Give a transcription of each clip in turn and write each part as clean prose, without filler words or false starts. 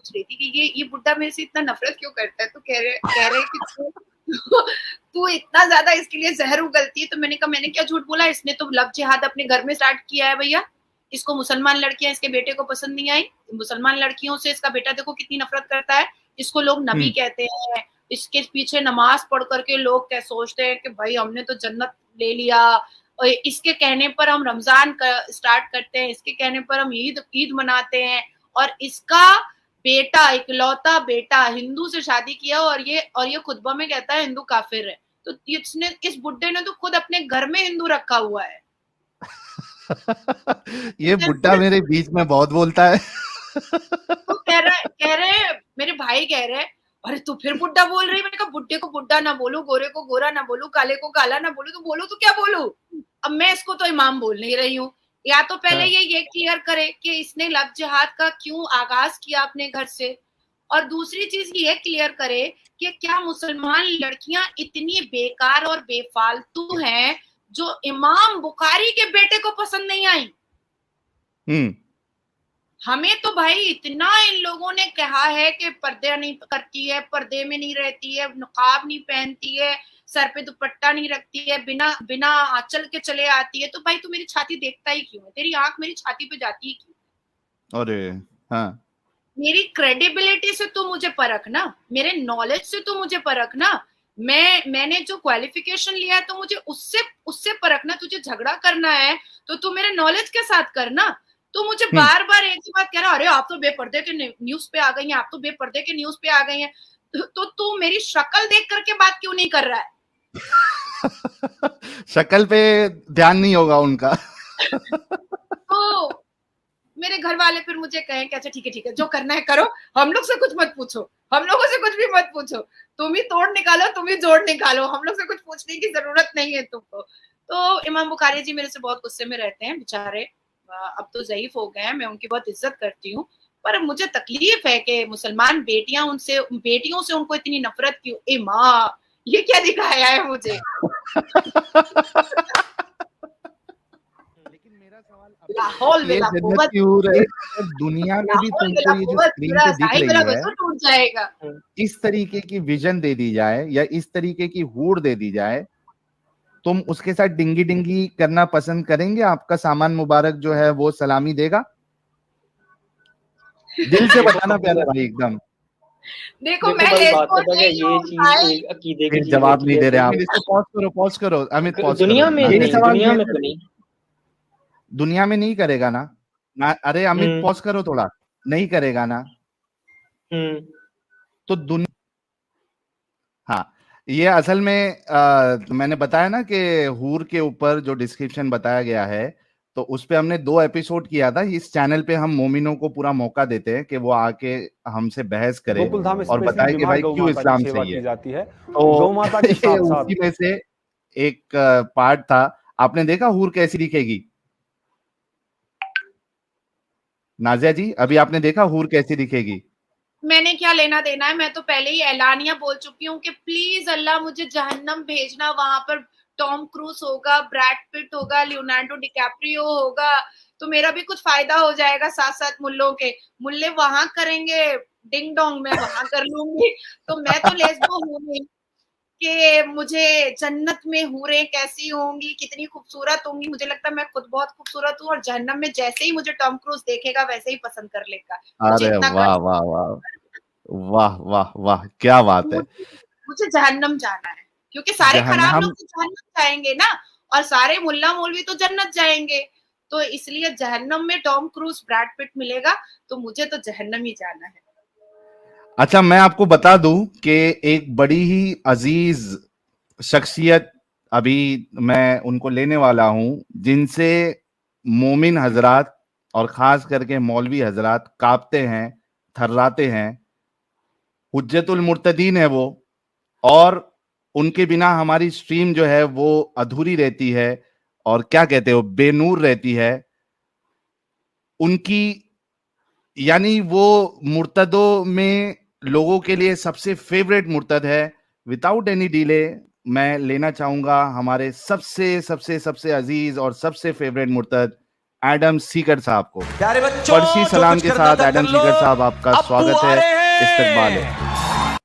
पूछ रही थी कि ये बुड्ढा मेरे से इतना नफरत क्यों करता है, तो कह रहे कि तू इतना ज्यादा इसके लिए जहर उगलती है। तो मैंने कहा मैंने क्या झूठ बोला, इसने तो लव जिहाद अपने घर में स्टार्ट किया है भैया। इसको मुसलमान लड़कियां इसके बेटे को पसंद नहीं आई, मुसलमान लड़कियों से इसका बेटा देखो कितनी नफरत करता है, इसको लोग नबी कहते हैं, इसके पीछे नमाज पढ़ करके लोग क्या सोचते हैं कि भाई हमने तो जन्नत ले लिया, और इसके कहने पर हम रमजान स्टार्ट करते हैं, इसके कहने पर हम ईद मनाते हैं, और इसका बेटा इकलौता बेटा हिंदू से शादी किया और ये खुतबा में कहता है हिंदू काफिर है। तो इसने, इस बुड्ढे ने तो खुद अपने घर में हिंदू रखा हुआ है। ये बुड्ढा मेरे बीच में बहुत बोलता है। तो कह रहे मेरे भाई कह रहे अरे तू फिर बुड्ढा बोल रही। मैंने कहा बुड्ढे को बुड्ढा ना बोलू, गोरे को गोरा ना बोलू, काले को काला ना बोलू, तो बोलू तो क्या बोलू। अब मैं इसको तो इमाम बोल नहीं रही हूँ। या तो पहले ये क्लियर करे कि इसने लव जिहाद का क्यों आगाज किया अपने घर से, और दूसरी चीज ये क्लियर करे कि क्या मुसलमान लड़कियां इतनी बेकार और बेफालतू हैं जो इमाम बुखारी के बेटे को पसंद नहीं आई। हमें तो भाई इतना इन लोगों ने कहा है कि पर्दे नहीं करती है, पर्दे में नहीं रहती है, नकाब नहीं पहनती है, सर पे दुपट्टा नहीं रखती है, बिना आंचल के चले आती है। तो भाई तू मेरी छाती देखता ही क्यों है, तेरी आंख मेरी छाती पे जाती ही क्यों। अरे हाँ, मेरी क्रेडिबिलिटी से तू मुझे परख ना, मेरे नॉलेज से तू मुझे परख ना, मैंने जो क्वालिफिकेशन लिया है तो मुझे उससे परखना। तुझे झगड़ा करना है तो तू मेरे नॉलेज के साथ करना। तो मुझे बार बार एक ही बात कह रहा, अरे आप तो बेपर्दे के न्यूज पे आ गई हैं, आप तो बेपर्दे के न्यूज पे आ गई हैं। तो तू मेरी शक्ल देख करके बात क्यों नहीं कर रहा है। शक्ल पे ध्यान नहीं होगा उनका। तो मेरे घर वाले फिर मुझे कहें कि अच्छा ठीक है जो करना है करो, हम लोग से कुछ मत पूछो, हम लोगों से कुछ भी मत पूछो, तुम ही तोड़ निकालो, तुम ही जोड़ निकालो, हम लोग से कुछ पूछने की जरूरत नहीं है तुमको। तो इमाम बुखारी जी मेरे से बहुत गुस्से में रहते हैं बेचारे, अब तो ज़ईफ हो गए हैं, मैं उनकी बहुत इज्जत करती हूँ, पर मुझे तकलीफ है कि मुसलमान बेटियों से उनको इतनी नफरत क्यों। ए माँ, ये क्या दिखाया है मुझे। लेकिन मेरा सवाल ये जन्नत की हूर है, दुनिया में भी तुमको ये जो स्क्रीन पे दिख रही है, टूट जाएगा। इस तरीके की विजन दे दी जाए या इस तरीके की हूर दे दी जाए, तुम उसके साथ डिंगी डिंगी करना पसंद करेंगे? आपका सामान मुबारक जो है वो सलामी देगा? दिल से बताना प्यारे भाई एकदम। देखो मैं ये जवाब नहीं दे रहे आप। पॉज करो अमित, पॉज करो। दुनिया में तो नहीं, दुनिया में नहीं करेगा ना? अरे अमित पॉज करो थोड़ा, नहीं करेगा ना? तो दुनिया, हाँ, ये असल में मैंने बताया ना कि हूर के ऊपर जो डिस्क्रिप्शन बताया गया है, तो उस पे हमने 2 एपिसोड किया था। इस चैनल पे हम मोमिनों को पूरा मौका देते हैं कि वो आके हमसे बहस करे और बताए कि भाई क्यों इस्लाम सही है। तो उसी में से एक पार्ट था, आपने देखा हूर कैसी दिखेगी? नाजिया जी, अभी आपने देखा हूर कैसी दिखेगी? मैंने क्या लेना देना है, मैं तो पहले ही ऐलानिया बोल चुकी हूँ कि प्लीज अल्लाह मुझे जहन्नम भेजना, वहां पर टॉम क्रूज होगा, ब्रैड पिट होगा, लियोनार्डो डिकैप्रियो होगा, तो मेरा भी कुछ फायदा हो जाएगा। साथ साथ मुल्ले वहां करेंगे डिंग डोंग, मैं वहां कर लूंगी। तो मैं तो लेस्बो हूँ नहीं कि मुझे जन्नत में हूरें कैसी होंगी, कितनी खूबसूरत होंगी। मुझे लगता है मैं खुद बहुत खूबसूरत हूँ और जहन्नम में जैसे ही मुझे टॉम क्रूज देखेगा वैसे ही पसंद कर लेगा। अरे वाह वाह वाह वाह वाह वाह, क्या बात है। मुझे जहन्नम जाना है क्योंकि सारे खराब लोग तो जहन्नम जाएंगे ना, और सारे मुल्ला मौलवी तो जन्नत जाएंगे। तो इसलिए जहन्नम में टॉम क्रूज ब्रैड पिट मिलेगा, तो मुझे तो जहन्नम ही जाना है। अच्छा, मैं आपको बता दूं कि एक बड़ी ही अजीज शख्सियत अभी मैं उनको लेने वाला हूं, जिनसे मोमिन हजरात और खास करके मौलवी हजरात कांपते हैं, थर्राते हैं। हुज्जतुल मुर्तदीन है वो, और उनके बिना हमारी स्ट्रीम जो है वो अधूरी रहती है और क्या कहते हो, बेनूर रहती है। उनकी यानी वो मुर्तदों में लोगों के लिए सबसे फेवरेट मुर्तद है। विदाउट एनी डिले मैं लेना चाहूंगा हमारे सबसे सबसे सबसे अजीज और सबसे फेवरेट मुर्तद एडम सीकर साहब को। प्यारे बच्चों, फर्शी सलाम के साथ एडम सीकर साहब आपका स्वागत है, इस्तकबाल है।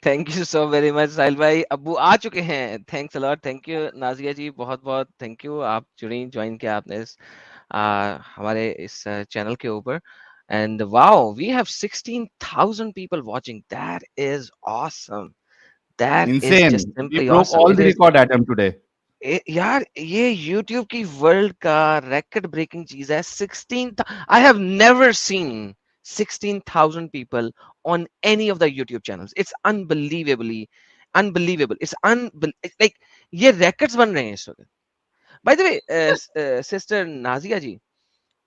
Thank you so very much Sahil भाई, अब्बू आ चुके हैं, thanks a lot, thank you Nazia ji, बहुत बहुत थैंक यू, आप जुड़ी ज्वाइन किया आपने इस हमारे इस चैनल के ऊपर। And wow, we have 16,000 people watching, that is awesome, that is Insane. Just We simply broke awesome. all it the is record Adam today. यार ये YouTube की वर्ल्ड का record breaking चीज है। 16, I have never seen 16,000 people on any of the YouTube channels. It's unbelievable. Like ये records बन रहे हैं इस वक्त। By the way, sister Nazia जी,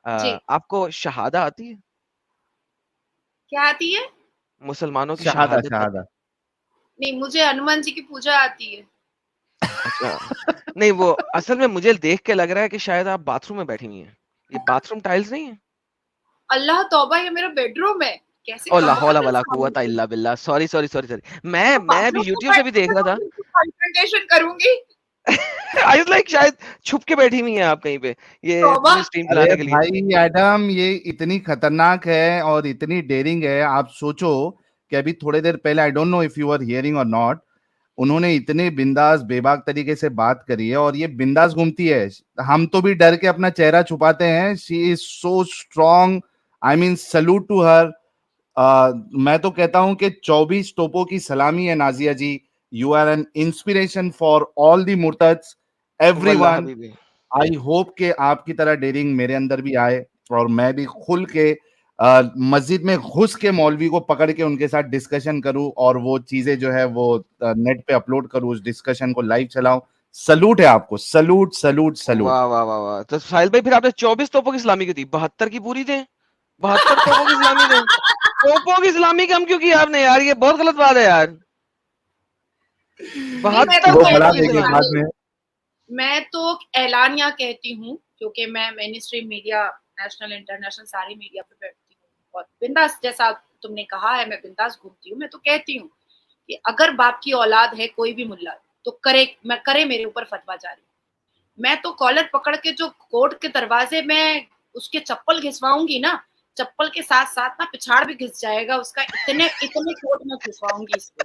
जी आपको शहादा आती है? क्या आती है? मुसलमानों की शहादा शहादत आती शहादा। है? नहीं, मुझे हनुमान जी की पूजा आती है। अच्छा, नहीं वो असल में मुझे देख के लग रहा है कि शायद आप बाथरूम में बैठी हुई हैं। ये बाथरूम टाइल्स नहीं है? अल्लाह तौबा, ये मेरा बेडरूम है। कैसे ओ ला कम हौला वक्त वला इंसान कुव्वता है। इल्ला बिल्लाह, सॉरी सॉरी सॉरी सॉरी, तो मैं भी बाथरूम में YouTube से भी बैठ देख के रहा तो था। बिल्कुल कन्फ्रंटेशन करूंगी। आई वाज लाइक शायद छुप के बैठी हुई हैं आप कहीं पे ये तौबा। मुझे स्ट्रीम अरे चलाने के लिए। भाई एडम, ये इतनी खतरनाक है और इतनी डेयरिंग है। आप सोचो कि अभी थोड़ी देर पहले, I don't know if you are hearing or not, उन्होंने इतने बिंदास बेबाक तरीके से बात करी है और ये बिंदास घूमती है। हम तो भी डर के अपना चेहरा छुपाते हैं। She is so strong, I mean salute to her. मैं तो कहता हूं कि 24 तोपों की सलामी है Nazia ji. You are an inspiration for all the मुर्तद्स, वल्लाह एवरीवन। हबीबी। आई होप कि आपकी तरह डेयरिंग मेरे अंदर भी आए और मैं भी खुल के मस्जिद में घुस के मौलवी को पकड़ के उनके साथ डिस्कशन करूं और वो चीजें जो है वो नेट पे अपलोड करूं, उस डिस्कशन को लाइव चलाऊं। सलूट है आपको, सलूट सलूट सलूट। वाह वाह वाह वाह, तो साहिल भाई फिर आपने 24 तोपों की सलामी क्यों दी? 72 की पूरी दें, 72 तोपों की सलामी दें। तोपों की सलामी कम क्यों की आपने यार? ये बहुत गलत बात है यार। नहीं, मैं 72 तो वो कहती बढ़ा तोपों की देंगे हूँ, बाद सलामी। में। मैं तो ऐलानिया कहती हूँ, क्योंकि मैं main stream media, national international सारी मीडिया पे बैठती हूँ और बिंदास, जैसा तुमने कहा है, मैं बिंदास घूमती हूँ। मैं तो कहती हूँ कि अगर बाप की औलाद है कोई भी मुल्ला, तो करे मेरे ऊपर फतवा जारी। मैं तो कॉलर पकड़ के जो कोर्ट के दरवाजे में उसके चप्पल घिसवाऊंगी ना, चप्पल के साथ साथ ना पिछाड़ भी घिस जाएगा उसका, इतने इतने कोर्ट में घिसवाऊंगी इसको।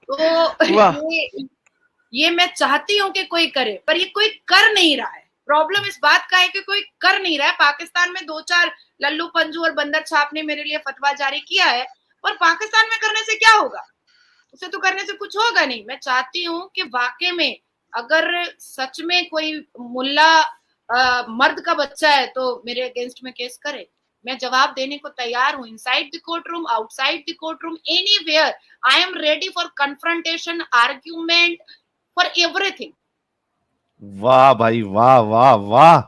तो वाह ये मैं चाहती हूँ कि कोई करे, पर ये कोई कर नहीं रहा है। प्रॉब्लम इस बात का है कि कोई कर नहीं रहा है। पाकिस्तान में 2-4 लल्लू पंजू और बंदर छाप ने मेरे लिए फतवा जारी किया है, पर पाकिस्तान में करने से क्या होगा? उसे तो करने से कुछ होगा नहीं। मैं चाहती हूँ कि वाकई में अगर सच में कोई मुल्ला मर्द का बच्चा है तो मेरे अगेंस्ट में केस करे। मैं जवाब देने को तैयार हूँ, inside the court room, outside the court room, anywhere. I am ready for confrontation, argument, for everything. वाह भाई, वाह वाह वाह,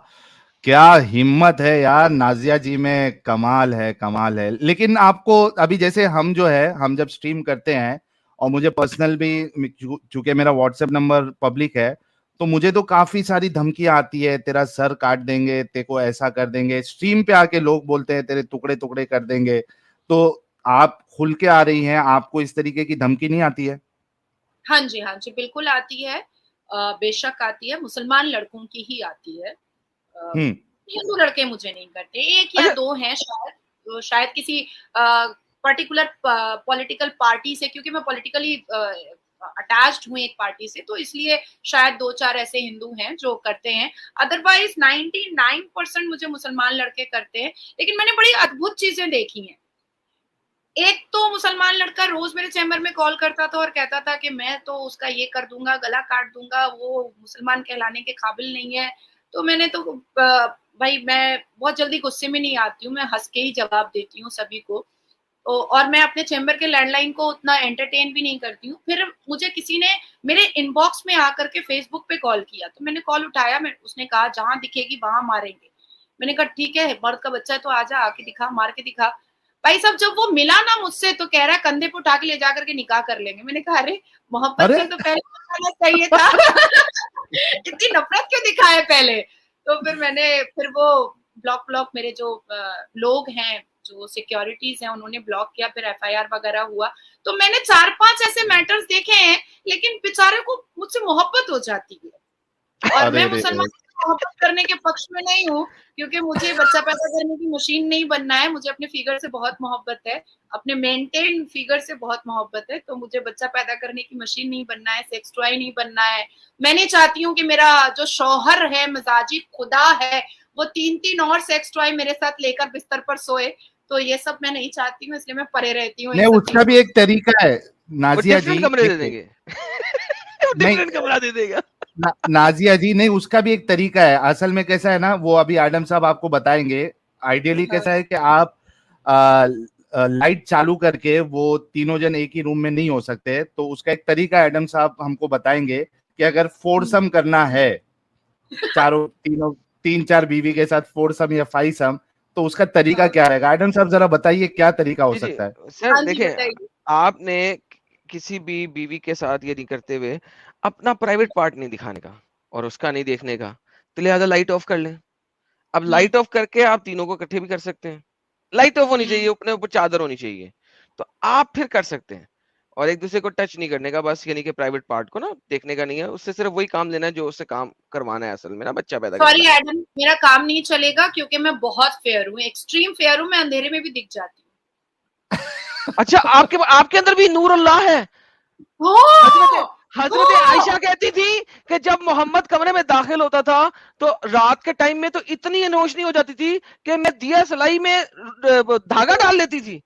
क्या हिम्मत है यार नाजिया जी में। कमाल है, कमाल है। लेकिन आपको अभी जैसे हम जो है, हम जब स्ट्रीम करते हैं और मुझे पर्सनल भी, चूंकि मेरा व्हाट्सएप नंबर पब्लिक है, तो मुझे तो काफी सारी धमकियां आती है, तेरा सर काट देंगे, तेरे को ऐसा कर देंगे। स्ट्रीम पे आके लोग बोलते हैं तेरे टुकड़े टुकड़े कर देंगे। तो आप खुल के आ रही हैं, आपको इस तरीके की धमकी नहीं आती है? हाँ जी, हाँ जी, बिल्कुल आती है। बेशक आती है, मुसलमान लड़कों की ही आती है। हम्म। हिंदू लड़के मुझे नहीं करते, एक या अच्छा, दो हैं शायद, तो शायद किसी पर्टिकुलर पॉलिटिकल पार्टी से, क्योंकि मैं पॉलिटिकली अटैच्ड हूँ एक पार्टी से, तो इसलिए शायद 2-4 ऐसे हिंदू हैं जो करते हैं। अदरवाइज 99% मुझे मुसलमान लड़के करते हैं। लेकिन मैंने बड़ी अद्भुत चीजें देखी हैं। एक तो मुसलमान लड़का रोज मेरे चैम्बर में कॉल करता था और कहता था कि मैं तो उसका ये कर दूंगा, गला काट दूंगा, वो मुसलमान कहलाने के काबिल नहीं है। तो मैंने तो भाई, मैं बहुत जल्दी गुस्से में नहीं आती हूँ, मैं हंस के ही जवाब देती हूँ सभी को। और मैं अपने चैम्बर के लैंडलाइन को उतना एंटरटेन भी नहीं करती हूँ। फिर मुझे किसी ने मेरे इनबॉक्स में आकर के फेसबुक पे कॉल किया, तो मैंने कॉल उठाया। उसने कहा जहां दिखेगी वहां मारेंगे। मैंने कहा ठीक है, मर्द का बच्चा है तो आजा, आके दिखा, मार के दिखा। भाई साहब, जब वो मिला ना मुझसे तो कह रहा है कंधे पे उठा के ले जाकर के निकाह कर लेंगे। मैंने कहा अरे, मोहब्बत अरे से तो पहले बताना चाहिए था। इतनी नफरत क्यों दिखाए पहले? तो फिर वो ब्लॉक मेरे जो लोग हैं, जो सिक्योरिटीज हैं, उन्होंने ब्लॉक किया। फिर एफआईआर वगैरह हुआ। तो मैंने 4-5 ऐसे मैटर्स देखे हैं, लेकिन बेचारे को मुझसे मोहब्बत हो जाती है। और मैं मुसलमान मोहब्बत करने के पक्ष में नहीं हूँ, क्योंकि मुझे बच्चा पैदा करने की मशीन नहीं बनना है। मुझे अपने फिगर से बहुत मोहब्बत है, अपने मेंटेन फिगर से बहुत मोहब्बत है। तो मुझे बच्चा पैदा करने की मशीन नहीं बनना है, सेक्स टॉय नहीं बनना है। मैं नहीं चाहती हूँ कि मेरा जो शौहर है, मिजाजी खुदा है, वो 3-3 और सेक्स टॉय मेरे साथ लेकर बिस्तर पर सोए। तो ये सब मैं नहीं चाहती हूँ, इसलिए मैं परे रहती हूँ। नहीं, उसका भी एक तरीका है नाजिया जी। कमरे दे देंगे। नहीं, कमरा दे देगा नाजिया जी, नहीं, उसका भी एक तरीका है। असल में कैसा है ना, वो अभी एडम साहब आपको बताएंगे। आइडियली कैसा है कि आप लाइट चालू करके, वो तीनों जन एक ही रूम में नहीं हो सकते, तो उसका एक तरीका एडम साहब हमको बताएंगे कि अगर फोरसम करना है, चारों तीनों 3-4 बीवी के साथ फोरसम या फाइसम, तो उसका तरीका क्या रहेगा? एडम साहब जरा बताइए क्या तरीका हो सकता है। सर देखिए, आपने किसी भी बीवी के साथ ये नहीं करते हुए अपना प्राइवेट पार्ट नहीं दिखाने का और उसका नहीं देखने का, तो लिहाजा लाइट ऑफ कर लें। अब लाइट ऑफ करके आप तीनों को इकट्ठे भी कर सकते हैं। लाइट ऑफ होनी चाहिए, अपने ऊपर चादर होनी चाहिए, तो आप फिर कर सकते हैं। और एक दूसरे को टच नहीं करने का, बस यानी कि प्राइवेट पार्ट को ना देखने का नहीं है। उससे सिर्फ वही काम लेना है जो उससे काम करवाना है, असल में ना बच्चा पैदा करना है। सॉरी एडम, मेरा काम नहीं चलेगा क्योंकि मैं बहुत फेयर हूँ, एक्सट्रीम फेयर हूँ, मैं अंधेरे में भी दिख जाती हूँ। अच्छा, आपके अंदर भी नूर अल्लाह है। हजरत आयशा कहती थी कि जब मोहम्मद कमरे में दाखिल होता था तो रात के टाइम में तो इतनी रोशनी हो जाती थी कि मैं दिया सलाई में धागा डाल लेती थी।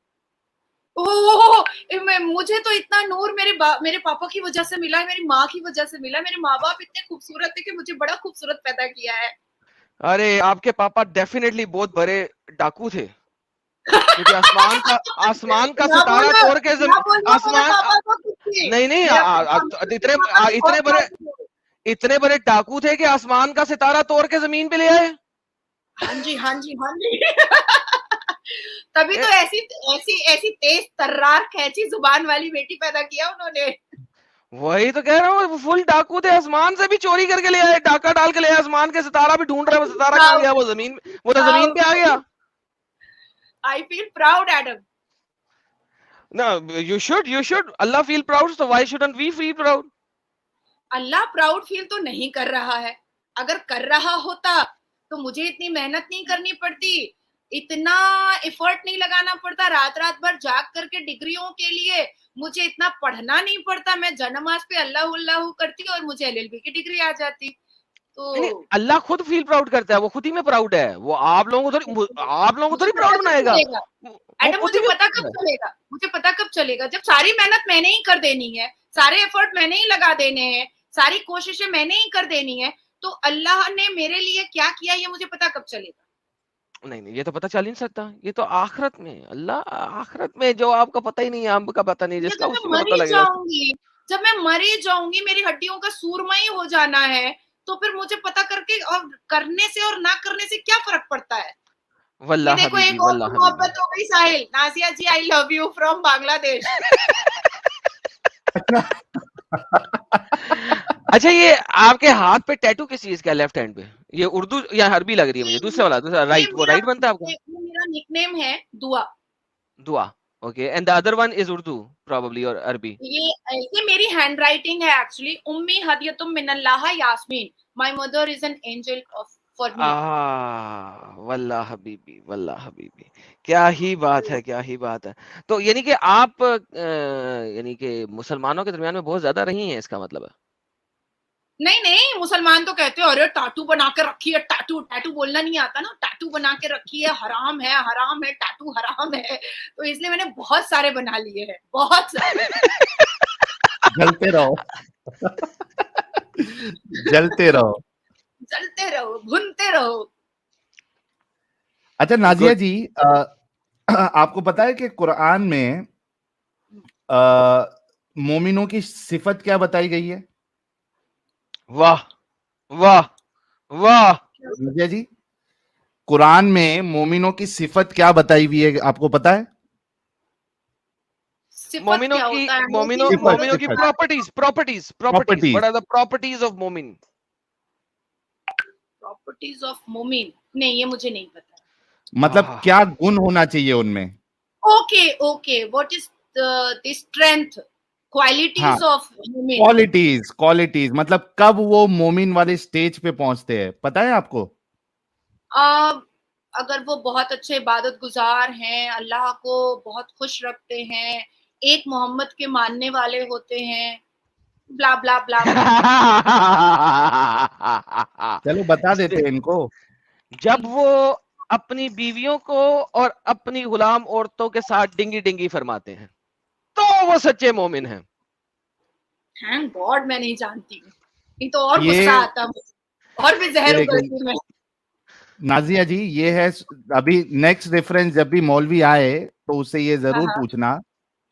मुझे तो इतना नूर मेरे पापा की वजह से मिला है, मेरी माँ की वजह से मिला है। मेरे माँ बाप इतने खूबसूरत थे कि मुझे बड़ा खूबसूरत पैदा किया है। अरे आपके पापा डेफिनेटली बहुत बड़े डाकू थे, क्योंकि आसमान का सितारा तोड़ के नहीं इतने बड़े डाकू थे कि आसमान का सितारा तोड़ के जमीन पे ले आए। हाँ जी, हाँ जी, हाँ जी। तभी तो ऐसी तेज तर्रार कैची जुबान वाली बेटी पैदा किया उन्होंने। वही तो कह रहा हूँ, फुल डाकू थे, आसमान से भी चोरी करके ले आए, डाका डाल के ले आए, आसमान के सितारा भी ढूंढ रहे हैं, वो सितारा कहाँ गया? वो तो जमीन पे आ गया। I feel proud, Adam. No, you should. Allah feel proud, so why shouldn't we feel proud? Allah proud feel तो नहीं कर रहा है। अगर कर रहा होता तो मुझे इतनी मेहनत नहीं करनी पड़ती, इतना एफर्ट नहीं लगाना पड़ता, रात भर जाग करके डिग्रियों के लिए मुझे इतना पढ़ना नहीं पड़ता। मैं जनमाज पे अल्लाह अल्लाह करती और मुझे एलएलबी की डिग्री आ जाती। तो अल्लाह खुद फील प्राउड करता है, वो खुद ही में प्राउड है। वो आप लोगों को थोड़ी प्राउड बनाएगा। मुझे पता कब चलेगा जब सारी मेहनत मैंने ही कर देनी है, सारे एफर्ट मैंने ही लगा देने हैं, सारी कोशिशें मैंने ही कर देनी है, तो अल्लाह ने मेरे लिए क्या किया ये मुझे पता कब चलेगा? नहीं, ये तो पता चल ही नहीं सकता। ये तो आखिरत में, अल्लाह आखिरत में, जो आपका पता ही नहीं है, आपका पता नहीं, जिसका उसको पता लगेगा। जब मैं मरी जाऊंगी, मेरी हड्डियों का सूरमा ही हो जाना है, तो फिर मुझे पता करके और करने से और ना करने से क्या फर्क पड़ता है? वल्लाह देखो एक और मोहब्बत हो गई Sahil. Nazia ji, I love you from Bangladesh. अच्छा, ये आपके हाथ पे टैटू किस चीज का? लेफ्ट हैंड पे ये उर्दू या अरबी लग रही है मुझे। दूसरा राइट, वो राइट बनता है आपका? मेरा निकनेम है Dua. Okay, and the other one is Urdu probably और अरबी? ये मेरी हैंड राइटिंग है एक्चुअली। उम्मी हदियतुम मिनल्लाह Yasmeen, my mother is an angel for me. वल्लाह हबीबी, क्या ही बात है, क्या ही बात है। तो यानी कि आप यानी कि मुसलमानों के दरमियान में बहुत ज्यादा रही हैं, इसका मतलब है? नहीं, मुसलमान तो कहते हैं अरे टैटू बना के रखी है, टैटू बोलना नहीं आता ना, टैटू बना के रखी है, हराम है, टैटू हराम है। तो इसलिए मैंने बहुत सारे बना लिए हैं, बहुत सारे। जलते रहो, भुनते रहो। अच्छा नाजिया जी, आपको पता है कि कुरान में मोमिनों की सिफत क्या बताई गई है? वाह वाह वाह। नाजिया जी, कुरान में मोमिनों की सिफत क्या बताई हुई है, आपको पता है? मोमिनों की properties what are the properties of मोमिन? प्रॉपर्टीज ऑफ मोमिन, नहीं ये मुझे नहीं पता। मतलब क्या गुण होना चाहिए उनमें? Okay, what is the strength qualities of मोमिन। क्वालिटीज मतलब कब वो मोमिन वाले स्टेज पे पहुंचते हैं, पता है आपको? अगर वो बहुत अच्छे इबादत गुजार हैं, अल्लाह को बहुत खुश रखते हैं, एक मोहम्मद के मानने वाले होते हैं, ब्ला ब्ला ब्ला। चलो बता देते हैं इनको। जब वो अपनी बीवियों को और अपनी गुलाम औरतों के साथ डिंगी डिंगी फरमाते हैं तो वो सच्चे मोमिन हैं। थैंक गॉड मैं नहीं जानती, नहीं तो और ये गुस्सा आता मुझे और भी जहर उगलती मैं। नाजिया जी, ये है अभी नेक्स्ट रेफरेंस, जब भी मौलवी आए तो उससे ये जरूर हाँ। पूछना,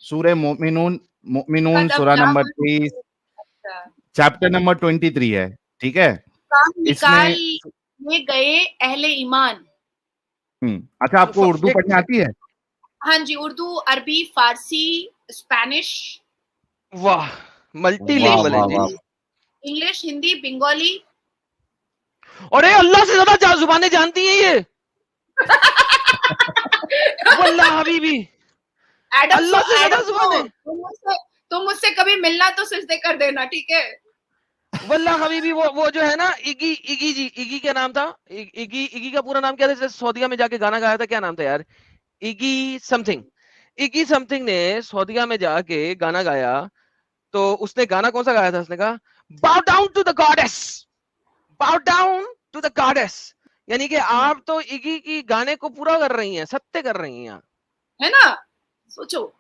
सूरह मोमिनून कद सूरा अफलाह नंबर मन 30 तज़क्का। चैप्टर नंबर 23 है, ठीक है? काम निकाल इसमें ले गए अहले ईमान। अच्छा, आपको उर्दू पढ़ने आती है? हाँ जी, उर्दू, अरबी, फारसी, स्पेनिश। वाह, मल्टीलिंगुअल है जी। इंग्लिश, हिंदी, बंगाली। अरे अल्लाह से ज्यादा जुबानें जानती हैं ये। वल्लाह हबीबी, अल्लाह से ज्यादा जुबानें। तुम मुझसे कभी मिलना तो सिजदे कर देना, ठीक है? वल्लाह हबीबी, वो जो है ना, इगी क्या नाम था? इगी का पूरा नाम क्या था? सऊदीया में जाके गाना गाया था, क्या नाम था यार? इगी समथिंग ने सऊदीया में जाके गाना गाया। तो उसने गाना कौन सा गाया था? उसने कहा bow down to the goddess, bow down to the goddess. यानी कि आप तो इगी की गाने को पूरा कर रही हैं, सत्य कर रही हैं, है ना? सोचो।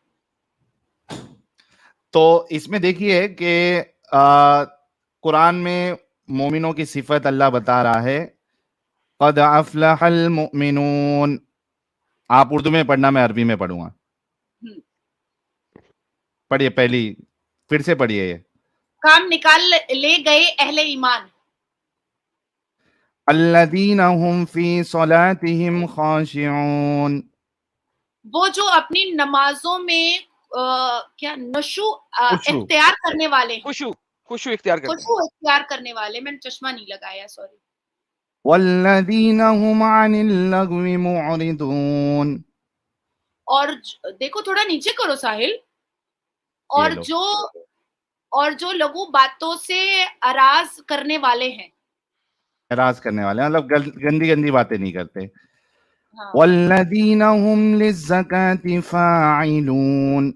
तो इसमें देखिए कि कुरान में मोमिनों की सिफत अल्लाह बता रहा है, क़द अफ़लहल मुमिनून। आप उर्दू में पढ़ना, मैं अरबी में पढ़ूंगा। पढ़िए, पहली फिर से पढ़िए ये। काम निकाल ले गए अहले ईमान। अल्लज़ीना हुम फ़ी सलातिहिम ख़ाशिऊन। वो जो अपनी नमाजों में क्या इख्तियार करने वाले हैं। खुशू इख्तियार करने वाले। मैंने चश्मा नहीं लगाया, सॉरी। वल्लज़ीना हुम अनिल लगवी मुअरिदून। और देखो, थोड़ा नीचे करो साहिल। और जो लघु बातों से अराज करने वाले हैं। एराज करने वाले मतलब गंदी गंदी बातें नहीं करते। हाँ। वल्लज़ीना हुम लिज़्ज़काति फ़ाइलून।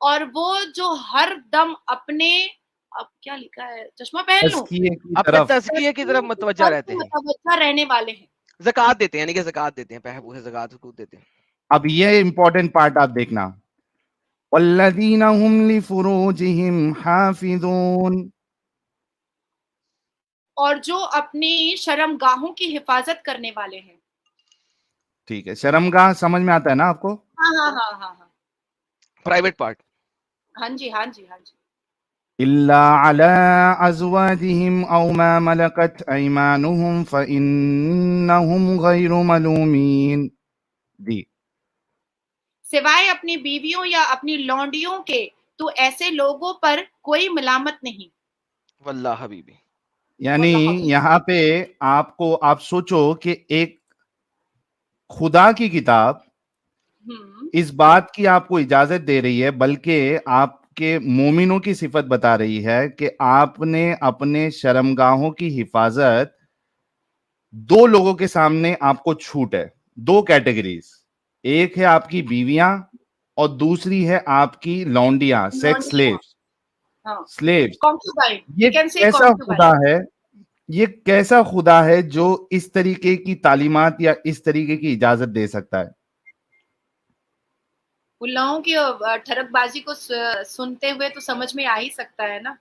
और वो जो हर दम अपने, अब क्या लिखा है, चश्मा पहन लूं, अपने तज़किये की तरफ मुतवज्जा रहते हैं, मुतवज्जा रहने वाले हैं। ज़कात देते हैं, यानी कि ज़कात देते हैं, पैसे ज़कात देते हैं। अब ये इंपॉर्टेंट पार्ट आप देखना, वल्लज़ीना हुम लिफ़ुरूजिहिम हाफ़िज़ून। और जो अपनी शर्मगाहों की हिफाजत करने वाले हैं। ठीक है, शर्मगाह समझ में आता है ना आपको? हाँ। Private part. हाँ जी। इल्ला अला अज़वाजिहिम औ मा मलकत अयमानुहुम फ़इन्नहुम गैरु मलूमीन। जी। सिवाय अपनी बीवियों या अपनी लौंडियों के, तो ऐसे लोगों पर कोई मलामत नहीं। वल्लाह हबीबी। यानी यहाँ पे आप सोचो कि एक खुदा की किताब इस बात की आपको इजाजत दे रही है, बल्कि आपके मोमिनों की सिफत बता रही है कि आपने अपने शर्मगाहों की हिफाजत, दो लोगों के सामने आपको छूट है, दो कैटेगरीज, एक है आपकी बीवियां और दूसरी है आपकी लौंडियां, सेक्स स्लेव्स। ये कैसा खुदा है, ये कैसा खुदा है जो इस तरीके की तालीमात या इस तरीके की इजाजत दे सकता है? उल्लाहों की ठरकबाजी को सुनते हुए तो समझ में आ ही सकता है ना।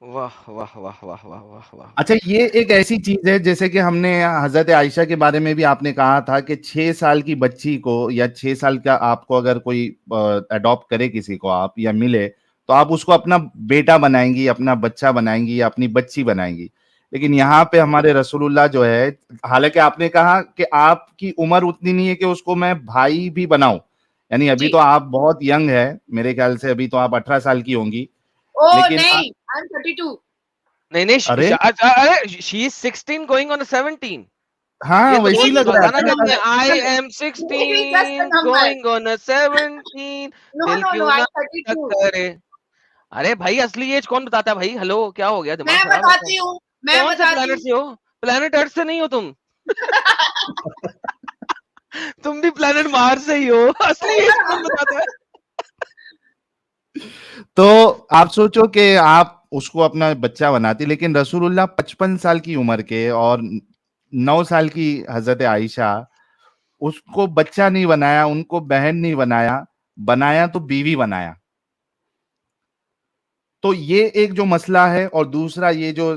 वाह वाह वाह वाह वाह वाह वाह। अच्छा, ये एक ऐसी चीज है जैसे कि हमने हजरत आयशा के बारे में भी आपने कहा था कि 6 साल की बच्ची को या 6 साल का आपको अगर कोई अडॉप्ट करे किसी को आप या मिले, तो आप उसको अपना बेटा बनाएंगी, अपना बच्चा बनाएंगी या अपनी बच्ची बनाएंगी। लेकिन यहाँ पे हमारे रसूलुल्लाह जो है, हालांकि आपने कहा कि आपकी उम्र उतनी नहीं है कि उसको मैं भाई भी बनाऊं, यानी अभी तो आप बहुत यंग है, मेरे ख्याल से अभी तो आप 18 साल की होंगी। लेकिन नहीं, I'm 32। नहीं, अरे she is 16 going on 17। हाँ ये तो वैसी बहुत लग रहा बताना है। चाहते हैं, I Just am a 16 number. Going on 17, No, दिल no, no. क्यों ना I'm 32. करे। अरे भाई असली एज कौन बताता है भाई, हेलो क्या हो गया, दिमाग मैं खराब है क्या? बताती हूँ, मैं कौन से बताती प्लेनेट हूँ। से हो? प्लेनेट अर्थ से नहीं हो तुम। तुम भी प्लेनेट मार्स से ही हो। असली एज कौन बताता है? तो आप सोचो कि आप उसको अपना बच्चा बनाती, लेकिन रसूलुल्लाह 55 साल की उम्र के और 9 साल की हजरत आयशा, उसको बच्चा नहीं बनाया, उनको बहन नहीं बनाया, बनाया तो बीवी बनाया। तो ये एक जो मसला है, और दूसरा ये जो